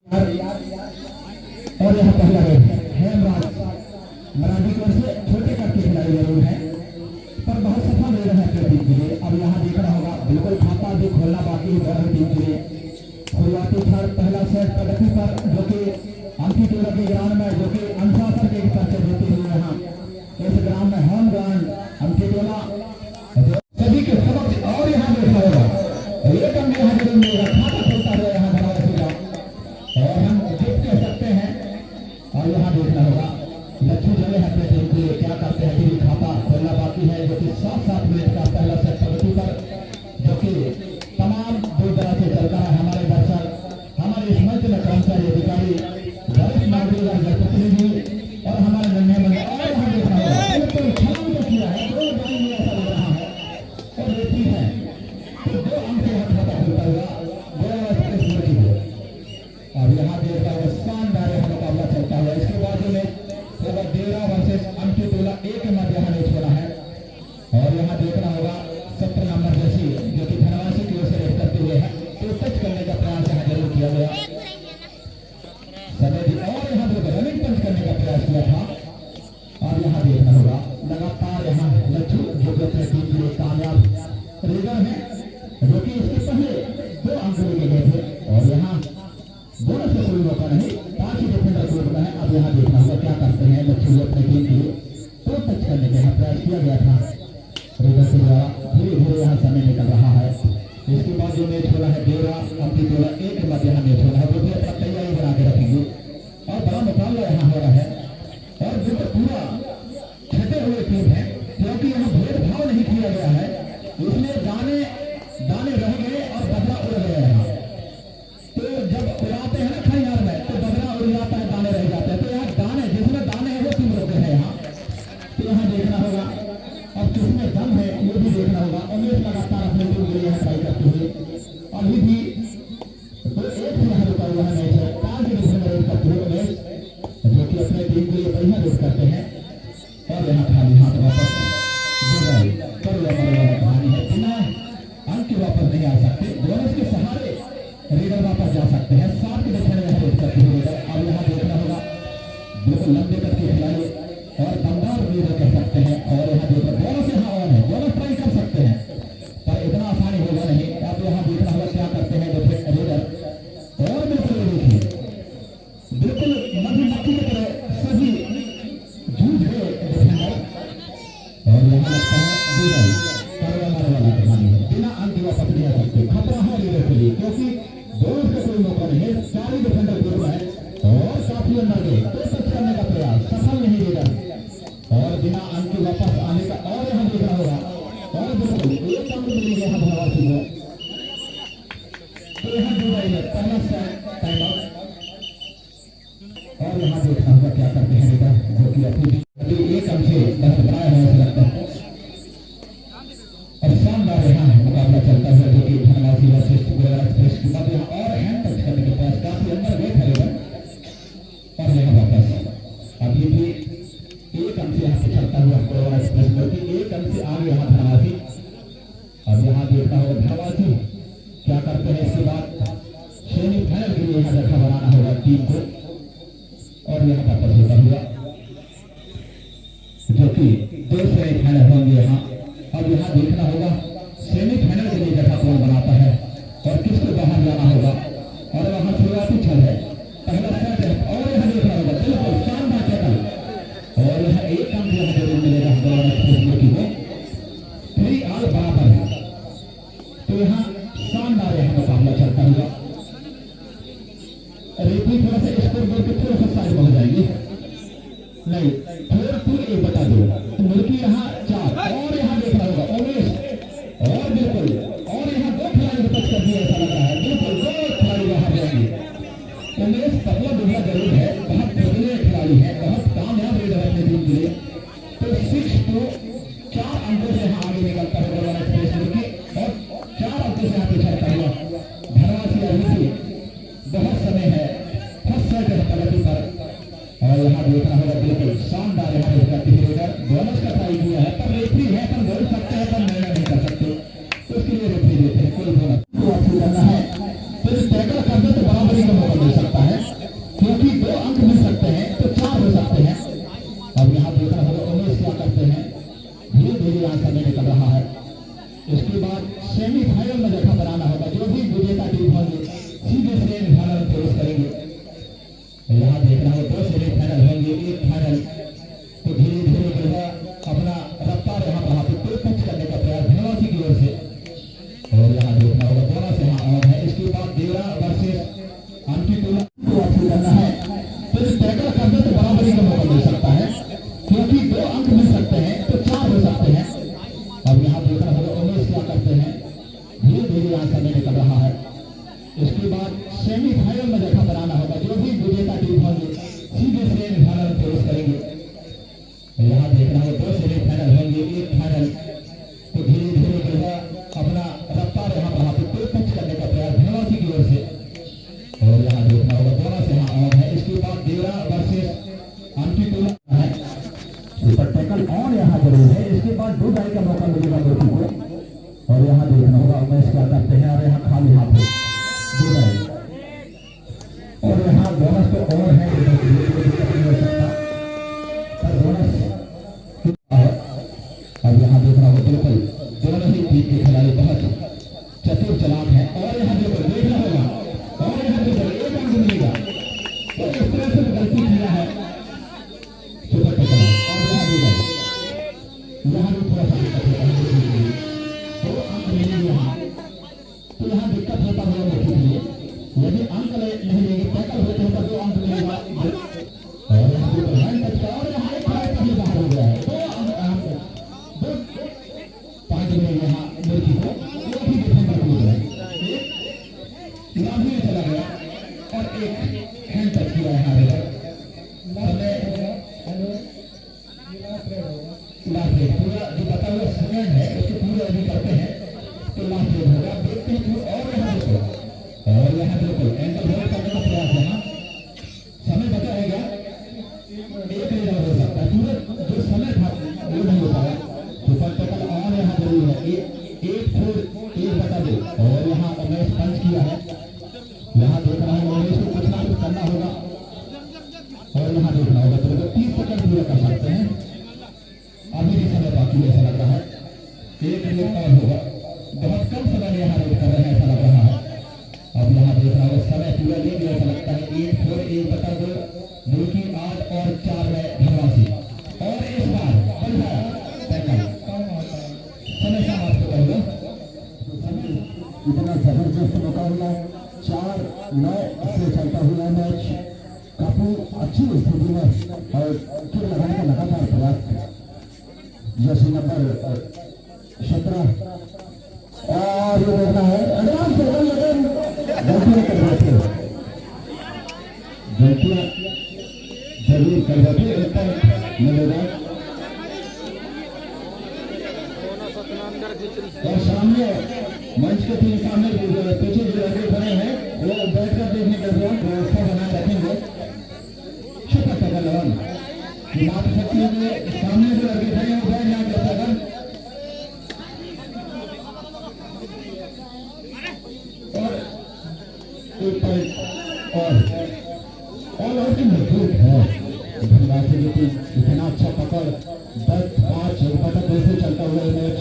और यहाँ पहला है मराठी की ओर से छोटे करके खिलाड़ी जरूर है पर बहुत सफल हो रहा है अपने टीम के लिए। अब यहाँ देख रहा होगा बिल्कुल खाता भी खोलना बाकी है टीम के लिए। शुरुआती थर्ड पहला सेट प्रगति पर जो कि अंकित टोला के ग्राउंड में जो कि अनुशासन के परिचय देते हुए यहाँ इस ग्राउंड में होम ग्राउंड अंकित टोला सभी के सबक। और यहाँ देखा होगा एक अंग यहाँ जरूर मिलेगा खाता खोलता हुआ यहाँ धरावासी और हम जीत कह सकते हैं। और यहाँ देखना होगा लक्ष्मी जले है अपने टीम के लिए क्या करते हैं टीम खाता खोलना बाकी है जो कि 7 मिनट का पहला सेट प्रगति पर जो कि तमाम दूर दराज से चलता है। हमारे दर्शक हमारे इस मंच में कर्मचारी अधिकारी वरिष्ठ नागरिक और जनप्रतिनिधि और हमारे निर्णय मंडल और हम देखना होगा बिल्कुल छलांग तो किया है 2 बारी में ऐसा लग रहा है और रेती है तो 2 अंक से हाथ खाता खुलता हुआ गोवा एक्सप्रेस लड़की है। अब यहाँ देखा हुआ शानदार मुकाबला चलता हुआ इसके बाजू में डेरा वर्सेस अंकित टोला एक मत यहाँ नहीं छोड़ा है। और यहाँ देखना होगा 17 नंबर जैसी जो कि धनवासी की ओर से रेड करते हुए है तो टच करने का प्रयास यहाँ जरूर किया गया समय और यहाँ देखो रनिंग पंच करने का प्रयास किया था। और यहाँ देखना होगा लगातार यहाँ लच्छू जो कि अपने टीम के लिए कामयाब रेडर है जो कि इसके पहले 2 अंक लेके गए थे और यहाँ बोनस से कोई मौका नहीं 5 ही डिफेंडर ग्रुप में है। अब यहाँ देखना होगा क्या करते हैं लच्छू अपने टीम के लिए तो टच करने का प्रयास किया गया था रेडर के द्वारा। धीरे धीरे यहाँ समय निकल रहा है। इसके बाद जो मैच हो रहा है डेरा अंकित टोला एक मत यहाँ मैच हो रहा है वो भी अपना तैयारी बना के रखेंगे और बड़ा मुकाबला यहाँ हो रहा है। और जो पूरा छटे हुए टीम है क्योंकि यहाँ भेदभाव नहीं किया गया है इसमें दाने रह गए और बदला उड़ गया है। तो जब उड़ाते हैं ना खैयार में तो बदला उड़ जाता है दाने रह जाते हैं तो यहाँ दाने जिसमें दाने हैं वो टीम रोके हैं यहाँ। तो यहाँ देखना होगा अब किसमें दम है ये भी देखना होगा। उमेश लगातार अपने टीम के लिए ट्राई करते हुए अभी भी तो एक से यहाँ रुका हुआ है मैच है 5 डिफेंडर रेड करते हुए उमेश जो कि अपने टीम के लिए बढ़िया रेड करते हैं। और यहाँ खाली हाथ वापस कहानी है बिना अंक वापस नहीं आ सकते बोनस के सहारे रेडर वापस जा सकते हैं 7 के डिफेंडर यहाँ रेड करते हुए रेडर। अब यहाँ देखना होगा बिल्कुल लंबे कद के खिलाड़ी और दमदार रेडर कह सकते हैं। और यहाँ देखो बोनस यहाँ ऑन है बोनस ट्राई कर सकते हैं पर इतना आसानी होगा नहीं। अब यहाँ देखना होगा क्या करते हैं रेडर और बिल्कुल देखिए बिल्कुल मधुमक्खी की तरह सभी जूझ रहे डिफेंडर। और यहाँ लगता है करवा मारने वाली कहानी है बिना अंक वापस नहीं आ सकते खतरा है रेडर के लिए क्योंकि बोनस का कोई मौका नहीं है 4 डिफेंडर ग्रुप है और काफी अंदर गए तो टच करने का प्रयास सफल नहीं रेडर और बिना अंक वापस आने का। और यहाँ देखना होगा और बिल्कुल एक अंक मिलेंगे यहाँ धनवासी को तो यहाँ जुड़ाई है पहला सेट टाइम आउट। और यहाँ देखना होगा क्या करते हैं रेडर जो कि अपनी एक अंक से बस बनाया है ऐसा लगता है। और शानदार यहाँ मुकाबला चलता है जो कि धनवासी वर्सेस गोवा एक्सप्रेस के बाद यहाँ और हैंड टच करने के पास काफी अंदर गए थे रेडर। और यहाँ वापस अभी भी एक अंक से यहाँ से चलता हुआ गोवा एक्सप्रेस जो कि एक अंक से आगे यहाँ धनवासी। अब यहाँ देखना होगा धनवासी क्या करते हैं इसके बाद सेमीफाइनल के लिए यहाँ जगह बनाना होगा टीम को। और यहाँ वापस होता हुआ जो कि 2 सेमीफाइनल होंगे यहाँ। अब यहाँ देखना होगा सेमीफाइनल के लिए जगह कौन बनाता है और किसको बाहर जाना होगा। और वहाँ शुरुआती छल है पहला सेट है और यहाँ देखना होगा बिल्कुल शानदार टैकल और यहाँ एक अंक यहाँ जरूर मिलेगा गोवा एक्सप्रेस की वो 3 ऑल बराबर है। तो यहाँ शानदार यहाँ मुकाबला चलता हुआ रेफरी थोड़ा सा स्कोर बोर्ड के थोड़ा सा साइड में हो जाएंगे नहीं 4-2 बता दो मुल्की यहाँ 4। और यहाँ देखना होगा उमेश और बिल्कुल और यहाँ 2 खिलाड़ी को टच कर दिया ऐसा लग रहा है बिल्कुल 2 खिलाड़ी बाहर जाएंगे। उमेश पतला दुबला जरूर है बहुत बढ़िया खिलाड़ी है बहुत कामयाब रेडर है अपने टीम के लिए। तो 6-4 अंकों से यहाँ आगे निकलता है गोवा एक्सप्रेस और 4 अंकों से यहाँ पीछे रहता हुआ धनवासी अभी भी बहुत समय है फर्स्ट सेट है प्रगति पर। और यहाँ देखना होगा बिल्कुल शानदार यहाँ करती है रेडर बोनस का ट्राई किया है पर रेफरी है पर बोल सकते हैं पर निर्णय नहीं कर सकते तो उसके लिए रेफरी देते हैं कोई बोनस करना है तो टैकल कर दे तो बराबरी का मौका मिल सकता है। बराबरी करना है तो इस टैकल कर दे तो बराबरी का मौका मिल सकता है, क्योंकि 2 अंक मिल सकते हैं तो 4 हो सकते हैं। अब यहाँ देखना होगा उमेश क्या करते हैं, धीरे धीरे यहाँ समय निकल रहा है। इसके बाद सेमीफाइनल में जगह बनाना होगा, जो भी विजेता टीम होंगे सीधे सेमीफाइनल में प्रवेश करेंगे। यहाँ देखना होगा 2 सेमीफाइनल होंगे, 1 फाइनल, तो धीरे धीरे जो है अपना रफ्तार यहाँ बढ़ाते कोई पिच करने का प्रयास धनवासी की ओर से। और यहाँ देखना होगा दोनों से यहाँ ऑन है। इसके बाद देवरा वर्सेस अंकित है, सुपर टैकल ऑन यहाँ जरूर है। इसके बाद 2 डाई का मौका मिलेगा दोनों को। और यहाँ देखना होगा उमेश क्या करते हैं, और यहाँ खाली हाथ है 2 डाई। और यहाँ बोनस तो और है, अब यहाँ देखना होगा बिल्कुल दोनों ही टीम के खिलाड़ी बहुत चतुर चालाक है। और यहाँ देखना होगा, और यहाँ देखो 1 अंक मिलेगा, तो इस तरह से गलती किया है सुपर टैकल। और यहाँ भी थोड़ा सा दिक्कत होगा, 2 अंक मिलेंगे यहाँ, तो यहाँ दिक्कत होता हुआ देखने के लिए यदि अंक नहीं लेंगे टैकल होते हैं तो 2 अंक मिलेगा। और यहाँ देखो हैंड टच का, और यहाँ एक कहीं बाहर हो गया है, 2 अंक 2 पॉइंट मिलेंगे यहाँ मुर्गी को। वो भी डिफेंडर को है, लाभी चला गया और एक हैंड टच किया है हमारे लास्ट रेट पूरा जो बता हुआ समय है उसके पूरे अभी करते हैं तो लास्ट रेट होगा। देखते हैं और यहाँ देखो, और यहाँ बिल्कुल एंकल होल्ड करने का प्रयास यहाँ समय बचा रहेगा, 1 रेट हो सकता है, पूरा जो समय था वो नहीं हो पाया। सुपर टैकल ऑन यहाँ जरूर है, 1/1 और यहाँ उमेश पंच किया है। यहाँ देख रहा है उमेश को कुछ ना कुछ करना होगा, और यहाँ देखना होगा तो 30 सेकंड पूरा कर सकते हैं, अभी भी समय बाकी ऐसा लग रहा है। 1 रेट और होगा, बहुत कम समय यहाँ रेट कर रहे हैं ऐसा लग रहा है। अब यहाँ देख रहा होगा समय पूरा ले लिया ऐसा लगता है, 1/1 मुर्गी 8 और 4 में धनवासी। और इस बार समय समाप्त करूंगा, इतना जबरदस्त मुकाबला 4-9 से चलता हुआ मैच काफी अच्छी स्थिति में और किक लगाने का लगातार प्रयास। जैसे नंबर 17 और ये देखना है गलतियां जरूर कर बैठे मिलेगा। और सामने मंच के 3 सामने पीछे जो लड़के खड़े हैं वो बैठकर देखने का व्यवस्था बनाए रखेंगे। सुपर टैकल ऑन बात सकती है, सामने जो लड़के खड़े हैं वो बैठ जाएंगे टैकल। और 1 पॉइंट और आउट मजबूत है धनवासी की टीम, इतना अच्छा पकड़ 10-5 पकड़ से चलता हुआ मैच,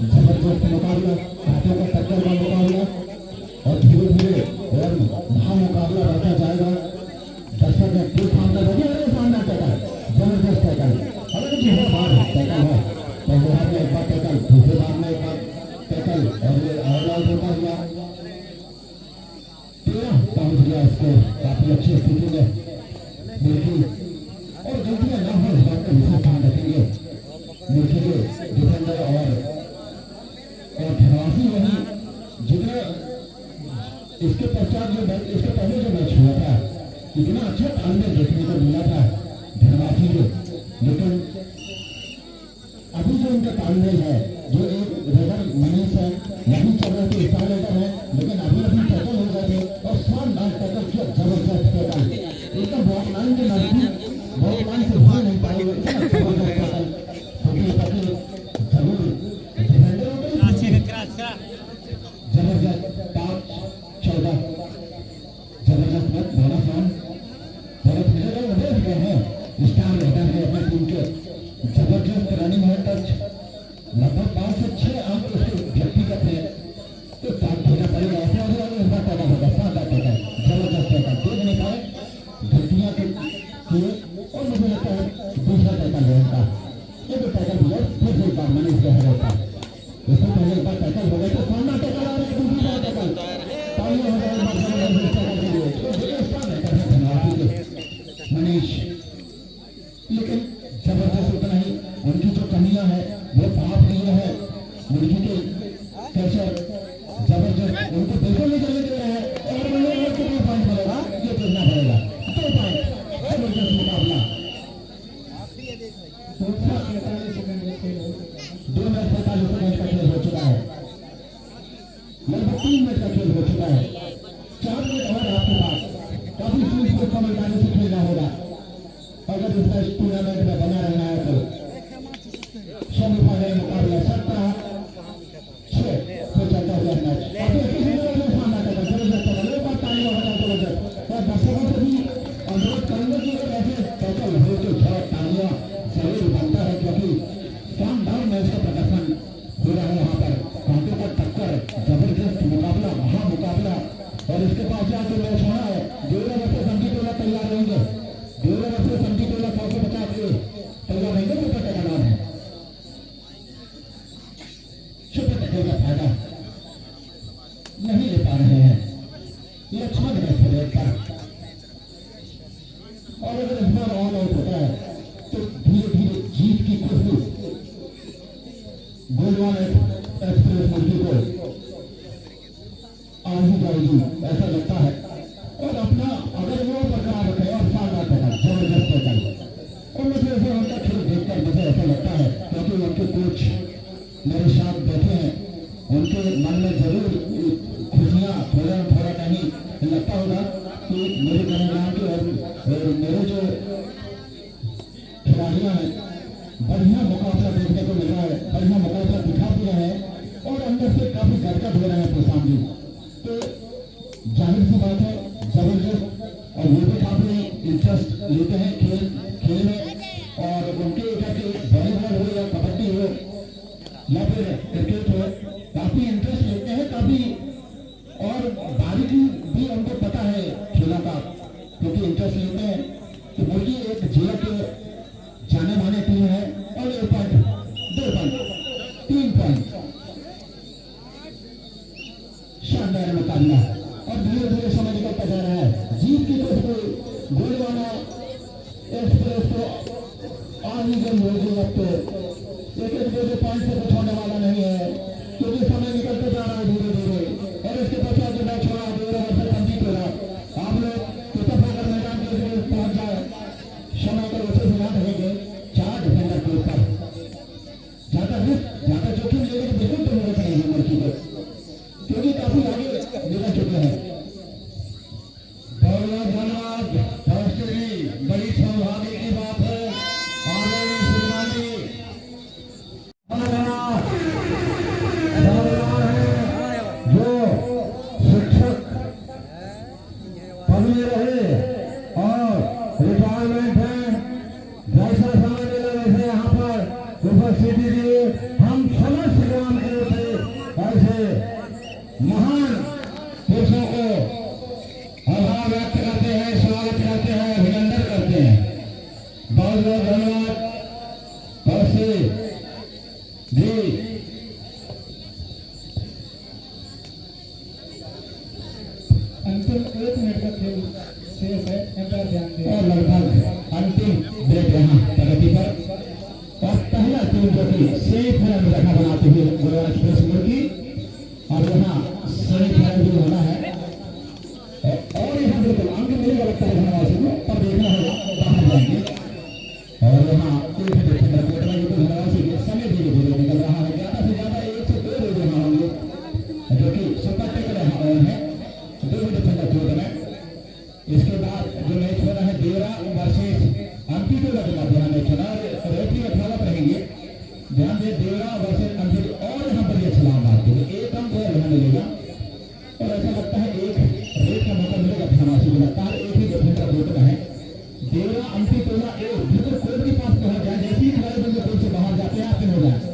जबरदस्त मुकाबला, हाथों का टक्कर का मुकाबला और धीरे धीरे और महामुकाबला रहता जाएगा। दर्शक ने फिर सामने लगे सामने टैकल, जबरदस्त टैकल, अगर जो है बार टैकल है पहले हाथ में 1 बार टैकल, दूसरे बार में 1 बार टैकल, और ये ऑल आउट होता हुआ 13 पहुंच गया इसको काफी अच्छी स्थिति में मुर्गी। और गलतियां ना हो इस बात का विशेष ध्यान रखेंगे मुर्गी के डिफेंडर और धनवासी। वही जितना इसके पश्चात जो मैच, इसके पहले जो मैच हुआ था इतना अच्छा तालमेल देखने को मिला था धनवासी को, लेकिन अभी जो उनका तालमेल है जो एक रेडर मनीष है नहीं चल रहे थे, स्टार है, लेकिन अभी टैकल हो गए थे और शानदार टैकल किया, जबरदस्त टैकल एकदम बॉल लाइन के नजदीक, बॉल लाइन से भाग नहीं पाए, जबरदस्त टैकल जरूर डिफेंडर जबरदस्त 5-14 जबरदस्त मैच बोनस ऑन बहुत देख गए हैं स्टार रेडर है अपनी टीम के, जबरदस्त रनिंग है, टच लगभग 5 से 6 अंक उसके व्यक्तिगत है, तो काम देना पड़ेगा ऐसे और इस बार पैदा होगा, शानदार टैकल, जबरदस्त टैकल, देख नहीं पाए गलतियां के भी इसको समझदारी से खेलना होगा अगर इसका इस टूर्नामेंट में बना रहना है तो। सेमीफाइनल मुकाबला 17-6 तो चलता हुआ मैच सामना करता जबरदस्त एक बार तालियां बजा जबरदस्त। और दर्शकों से भी अनुरोध करेंगे कि अगर ऐसे टैकल हो तो थोड़ा तालियां जरूर बनता है, क्योंकि शानदार मैच का प्रदर्शन हो रहा है यहाँ पर। कांटों का टक्कर, जबरदस्त मुकाबला, महामुकाबला। और इसके पास जाकर मैच होना है। देवरा वर्सेस संजीव टोला तैयार रहेंगे। देवरा वर्सेस संजीव टोला 150 के तैयार रहेंगे। सुपर टैकल का नाम है। सुपर टैकल का फायदा नहीं ले पा रहे हैं। लक्ष्मण है खेल कर, और अगर इस बार ऑल आउट होता है तो धीरे धीरे जीत की खुशबू गोलवान एक्सप्रेस मुर्गी को आ ही जाएगी, ऐसा लगता है। और अपना अगर वो बरकरार रखे और शानदार टैकल, जबरदस्त टैकल। और मुझे ऐसे उनका खेल देखकर मुझे ऐसा लगता है, क्योंकि उनके कोच मेरे साथ बैठे हैं, उनके मन में जरूर खुशियाँ थोड़ा नहीं लगता होगा कि मेरे कल्याण के और मेरे जो खिलाड़ियाँ हैं बढ़िया मुकाबला देखने को मिल रहा है, बढ़िया मुकाबला दिखा भी रहे हैं और अंदर से काफी गड़का दे रहे हैं प्रशांत जी। तो जाहिर सी बात है जबरदस्त, और वो भी काफी इंटरेस्ट लेते हैं खेल में। और उनके इधर के वॉलीबॉल हो या कबड्डी हो या फिर क्रिकेट हो, काफी इंटरेस्ट लेते हैं काफी, और बारीकी भी उनको पता है खेलों का, क्योंकि इंटरेस्ट लेते हैं। तो मुर्गी एक जिला के जाने माने टीम है और 1 पॉइंट 2 पॉइंट 3 पॉइंट शानदार मुकाबला। और धीरे धीरे समय निकलता जा रहा है। जीत की खुशबू गोलवाना एक्सप्रेस को आ ही गई होगी। अब तो एक पॉइंट से कुछ होने वाला नहीं है, क्योंकि समय निकलते जा रहा है धीरे धीरे। और इसके पश्चात जो मैच हो रहा है देवरा वर्सेस संजीव टोला, आप लोग कितना अगर मैदान के लिए पहुंच जाए समय पर उसे ध्यान रहेंगे 4 डिफेंडर के ऊपर ज्यादा जोखिम लेने की बिल्कुल जरूरत नहीं है मुर्गी को, क्योंकि काफी आगे निकल चुके हैं। बहुत धन्यवाद जी, बड़ी सौभाग्य की बात है। जो शिक्षक पढ़ने रहे और रिटायरमेंट है, जैसा समय मिला वैसे यहाँ पर उपस्थिति दिए, हम समस्त ग्राम के थे ऐसे महान पुरुषों को आभार व्यक्त करते हैं, स्वागत करते हैं, अभिनंदन करते हैं। बहुत बहुत धन्यवाद जी। अंतिम 1 मिनट का खेल शेष है, एम्पायर ध्यान दें। और लगभग अंतिम ब्रेक यहाँ प्रगति पर। और पहला टीम जो कि सेमीफाइनल में रखा बनाते हुए गोलवान एक्सप्रेस मुर्गी, और यहाँ सेमीफाइनल भी होना है। और यहाँ बिल्कुल अंक मिलेगा लगता है धनवासी को, पर देखना होगा बाहर जाएंगे। और यहाँ धनवासी के समय धीरे धीरे निकल रहा है, ज्यादा से ज्यादा 1 से 2 दे देना होंगे, जो कि सुपर टैकल है 2 डिफेंडर कोर्ट में। इसके बाद जो मैच हो रहा है देवरा वर्सेस एमपी टोला के मध्य मैच होना है। रेफरी अठारह रहेंगे, ध्यान दे, देवरा वर्सेस एमपी। और यहाँ पर ये छलांग मारते हुए 1 अंक और यहाँ मिलेगा, और ऐसा लगता है 1 रेड का मौका मिलेगा धनवासी को। लगता है 1 ही डिफेंडर कोर्ट में है। देवरा एमपी टोला बिल्कुल कोर्ट के पास पहुंच जाए, जैसे ही खिलाड़ी बंदे कोर्ट से बाहर जाते हैं आते हो जाए।